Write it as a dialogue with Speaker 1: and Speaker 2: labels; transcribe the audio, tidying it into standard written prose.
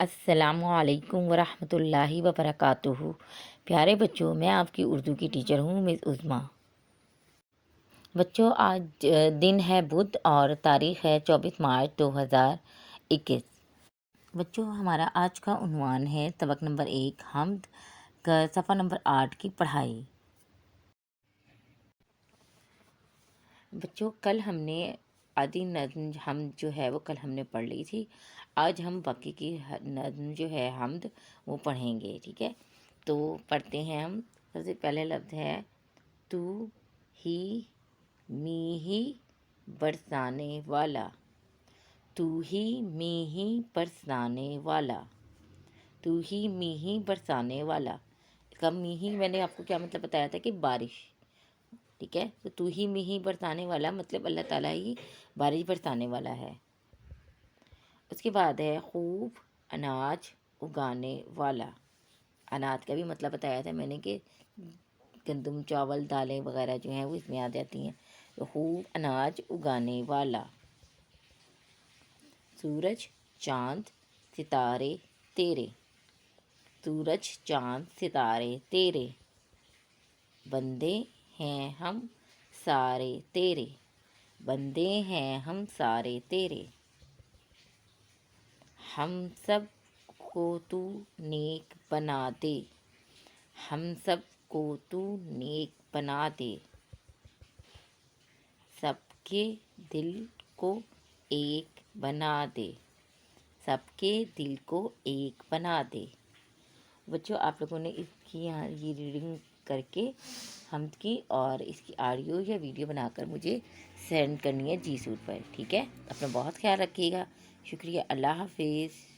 Speaker 1: السلام علیکم ورحمۃ اللہ وبرکاتہ۔ پیارے بچوں، میں آپ کی اردو کی ٹیچر ہوں مس عظمیٰ۔ بچوں، آج دن ہے بدھ اور تاریخ ہے 24 مارچ 2021۔ بچوں، ہمارا آج کا عنوان ہے سبق نمبر 1 حمد کا صفحہ نمبر 8 کی پڑھائی۔ بچوں، کل ہم نے آدھی نظم حمد جو ہے وہ کل ہم نے پڑھ لی تھی۔ آج ہم باقی کی نظم جو ہے حمد وہ پڑھیں گے، ٹھیک ہے؟ تو پڑھتے ہیں ہم۔ سب سے پہلے لفظ ہے تو ہی می ہی برسانے والا، تو ہی می ہی برسانے والا، تو ہی می ہی برسانے والا۔ اس کا می ہی میں نے آپ کو کیا مطلب بتایا تھا کہ بارش، ٹھیک ہے؟ تو ہی می ہی برسانے والا مطلب اللہ تعالیٰ ہی بارش برسانے والا ہے۔ اس کے بعد ہے خوب اناج اگانے والا۔ اناج کا بھی مطلب بتایا تھا میں نے کہ گندم، چاول، دالیں وغیرہ جو ہیں وہ اس میں آ جاتی ہیں۔ تو خوب اناج اگانے والا۔ سورج، چاند، ستارے تیرے، سورج، چاند، ستارے تیرے، بندے ہیں ہم سارے تیرے، بندے ہیں ہم سارے تیرے، ہم سب کو تو نیک بنا دے، ہم سب کو تو نیک بنا دے، سب کے دل کو ایک بنا دے، سب کے دل کو ایک بنا دے۔ بچوں، آپ لوگوں نے اس کی یہاں یہ ریڈنگ کر کے حمد کی اور اس کی آڈیو یا ویڈیو بنا کر مجھے سینڈ کرنی ہے جی سوٹ پر، ٹھیک ہے؟ اپنا بہت خیال رکھیے گا۔ شکریہ، اللہ حافظ۔